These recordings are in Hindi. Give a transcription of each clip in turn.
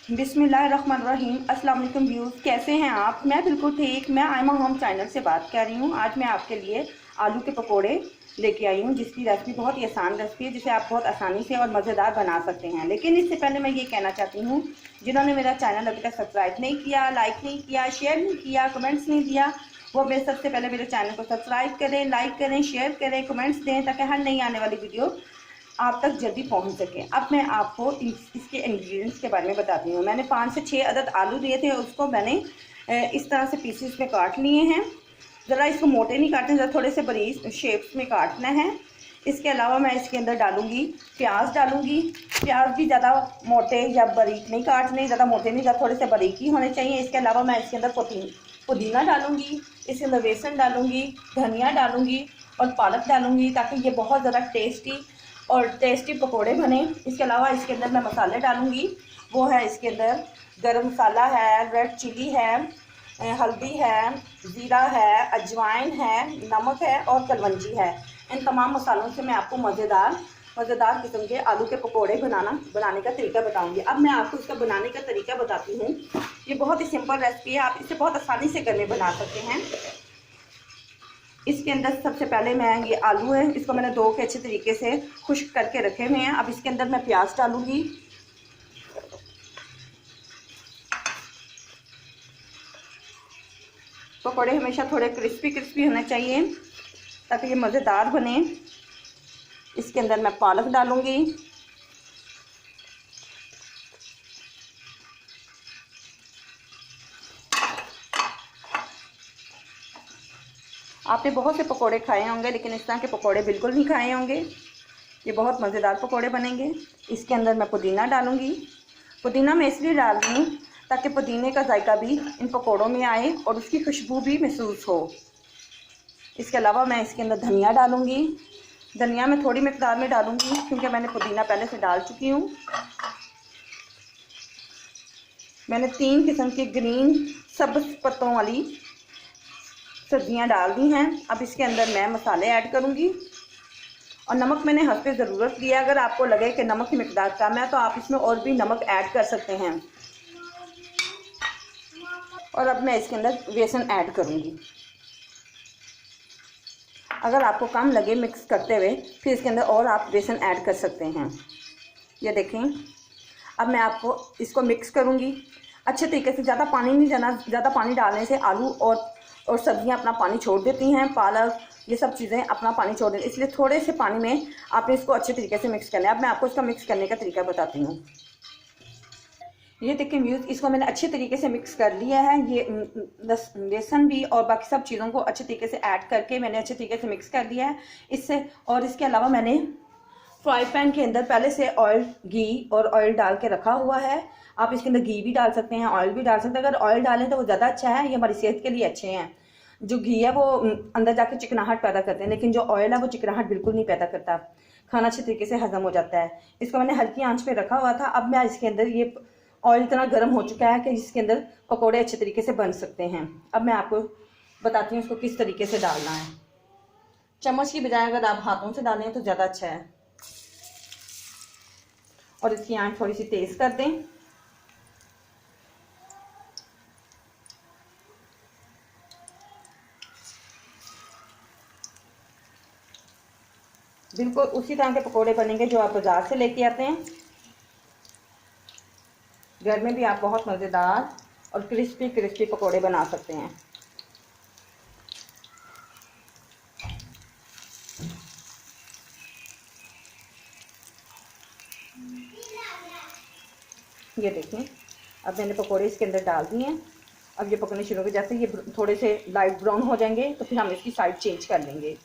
बिस्मिल्लाहिर्रहमानिर्रहीम। अस्सलाम वालेकुम व्यूज़, कैसे हैं आप? मैं बिल्कुल ठीक। मैं आयमा होम चैनल से बात कर रही हूँ। आज मैं आपके लिए आलू के पकोड़े लेके आई हूँ, जिसकी रेसिपी बहुत ही आसान रेसिपी है, जिसे आप बहुत आसानी से और मज़ेदार बना सकते हैं। लेकिन इससे पहले मैं ये कहना चाहती हूँ, जिन्होंने मेरा चैनल अभी तक सब्सक्राइब नहीं किया, लाइक नहीं किया, शेयर नहीं किया, कमेंट्स नहीं दिया, वो मेरे सबसे पहले मेरे चैनल को सब्सक्राइब करें, लाइक करें, शेयर करें, कमेंट्स दें, ताकि हर नई आने वाली वीडियो आप तक जल्दी पहुंच सके। अब मैं आपको इसके इंग्रेडिएंट्स के बारे में बताती हूँ। मैंने 5 से 6 अदद आलू लिए थे, उसको मैंने इस तरह से पीसेस में काट लिए हैं। ज़रा इसको मोटे नहीं काटने, ज़रा थोड़े से बरीक शेप्स में काटना है। इसके अलावा मैं इसके अंदर डालूँगी प्याज डालूँगी। प्याज भी ज़्यादा मोटे या बारीक नहीं काटने, ज़्यादा मोटे नहीं, ज़्यादा थोड़े से बारीक ही होने चाहिए। इसके अलावा मैं इसके अंदर पुदीना डालूँगी, इसके अंदर बेसन डालूँगी, धनिया डालूँगी और पालक डालूँगी, ताकि ये बहुत ज़्यादा टेस्टी पकोड़े बने। इसके अलावा इसके अंदर मैं मसाले डालूँगी, वो है इसके अंदर गरम मसाला है, रेड चिली है, हल्दी है, ज़ीरा है, अजवाइन है, नमक है और कलवंजी है। इन तमाम मसालों से मैं आपको मज़ेदार किस्म के आलू के पकोड़े बनाने का तरीका बताऊंगी। अब मैं आपको इसका बनाने का तरीका बताती हूँ। ये बहुत ही सिंपल रेसिपी है, आप इसे बहुत आसानी से घर में बना सकते हैं। इसके अंदर सबसे पहले मैं ये आलू है, इसको मैंने धो के अच्छे तरीके से खुश्क करके रखे हुए हैं। अब इसके अंदर मैं प्याज डालूंगी। पकौड़े हमेशा थोड़े क्रिस्पी होने चाहिए, ताकि ये मज़ेदार बने। इसके अंदर मैं पालक डालूंगी। आपने बहुत से पकोड़े खाए होंगे, लेकिन इस तरह के पकोड़े बिल्कुल नहीं खाए होंगे। ये बहुत मज़ेदार पकोड़े बनेंगे। इसके अंदर मैं पुदीना डालूंगी। पुदीना मैं इसलिए डाल रही हूँ ताकि पुदीने का जायका भी इन पकोड़ों में आए और उसकी खुशबू भी महसूस हो। इसके अलावा मैं इसके अंदर धनिया डालूंगी। धनिया मैं थोड़ी मिकदार में डालूंगी, क्योंकि मैंने पुदीना पहले से डाल चुकी हूँ। मैंने 3 किस्म की ग्रीन सब्ज़ पत्तों वाली सब्जियां डाल दी हैं। अब इसके अंदर मैं मसाले ऐड करूंगी और नमक मैंने हस्बे ज़रूरत लिया। अगर आपको लगे कि नमक की मिकदार कम है तो आप इसमें और भी नमक ऐड कर सकते हैं। और अब मैं इसके अंदर बेसन ऐड करूंगी। अगर आपको कम लगे मिक्स करते हुए, फिर इसके अंदर और आप बेसन ऐड कर सकते हैं। ये देखें, अब मैं आपको इसको मिक्स करूंगी अच्छे तरीके से। ज़्यादा पानी नहीं जाना, ज़्यादा पानी डालने से आलू और सब्जियां अपना पानी छोड़ देती हैं। पालक ये सब चीज़ें अपना पानी छोड़ देती हैं, इसलिए थोड़े से पानी में आपने इसको अच्छे तरीके से मिक्स करना है। अब मैं आपको इसका मिक्स करने का तरीका बताती हूँ। ये देखिए व्यूज़, इसको मैंने अच्छे तरीके से मिक्स कर लिया है। ये बेसन भी और बाकी सब चीज़ों को अच्छे तरीके से ऐड करके मैंने अच्छे तरीके से मिक्स कर लिया है इससे। और इसके अलावा मैंने फ्राई पैन के अंदर पहले से घी और ऑयल डाल के रखा हुआ है। आप इसके अंदर घी भी डाल सकते हैं, ऑयल भी डाल सकते हैं। अगर ऑयल डालें तो वो ज़्यादा अच्छा है, ये हमारी सेहत के लिए अच्छे हैं। जो घी है वो अंदर जाके चिकनाहट पैदा करते हैं, लेकिन जो ऑयल है वो चिकनाहट बिल्कुल नहीं पैदा करता। खाना अच्छे तरीके से हजम हो जाता है। इसको मैंने हल्की आंच पे रखा हुआ था। अब मैं इसके अंदर ये ऑयल इतना गर्म हो चुका है कि इसके अंदर पकौड़े अच्छे तरीके से बन सकते हैं। अब मैं आपको बताती हूँ इसको किस तरीके से डालना है। चम्मच की बजाय अगर आप हाथों से डालें तो ज़्यादा अच्छा है। और इसकी आंच थोड़ी सी तेज कर दें। बिल्कुल उसी तरह के पकोड़े बनेंगे जो आप बाजार से लेके आते हैं। घर में भी आप बहुत मज़ेदार और क्रिस्पी पकोड़े बना सकते हैं। ये देखिए, अब मैंने पकोड़े इसके अंदर डाल दिए हैं। अब ये पकने शुरू हो गए। जैसे ये थोड़े से लाइट ब्राउन हो जाएंगे तो फिर हम इसकी साइड चेंज कर लेंगे।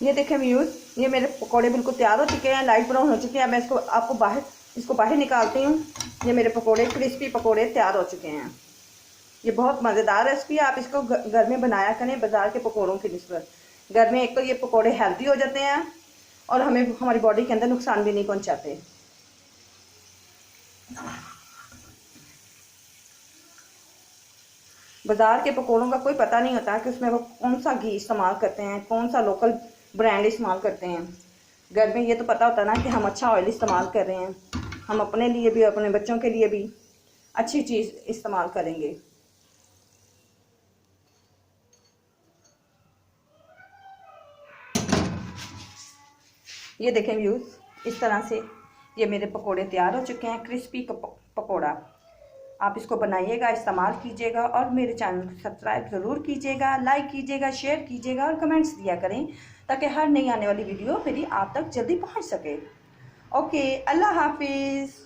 ये देखें व्यूज़, ये मेरे पकोड़े बिल्कुल तैयार हो चुके हैं, लाइट ब्राउन हो चुके हैं। मैं इसको बाहर निकालती हूँ। ये मेरे पकोड़े क्रिस्पी पकोड़े तैयार हो चुके हैं। ये बहुत मज़ेदार रेसिपी है, आप इसको घर में बनाया करें बाज़ार के पकोड़ों की निस्बत। घर में एक तो ये पकोड़े हेल्दी हो जाते हैं और हमें हमारी बॉडी के अंदर नुकसान भी नहीं पहुँचाते। बाज़ार के पकोड़ों का कोई पता नहीं होता कि उसमें वो कौन सा घी इस्तेमाल करते हैं, कौन सा लोकल ब्रांड इस्तेमाल करते हैं। घर में ये तो पता होता ना कि हम अच्छा ऑयल इस्तेमाल कर रहे हैं, हम अपने लिए भी और अपने बच्चों के लिए भी। अच्छी चीज़ इस्तेमाल करेंगे। ये देखें व्यूज़, इस तरह से ये मेरे पकोड़े तैयार हो चुके हैं, क्रिस्पी पकोड़ा। आप इसको बनाइएगा, इस्तेमाल कीजिएगा और मेरे चैनल को सब्सक्राइब ज़रूर कीजिएगा, लाइक कीजिएगा, शेयर कीजिएगा और कमेंट्स दिया करें ताकि हर नई आने वाली वीडियो मेरी आप तक जल्दी पहुंच सके। ओके, अल्लाह हाफिज़।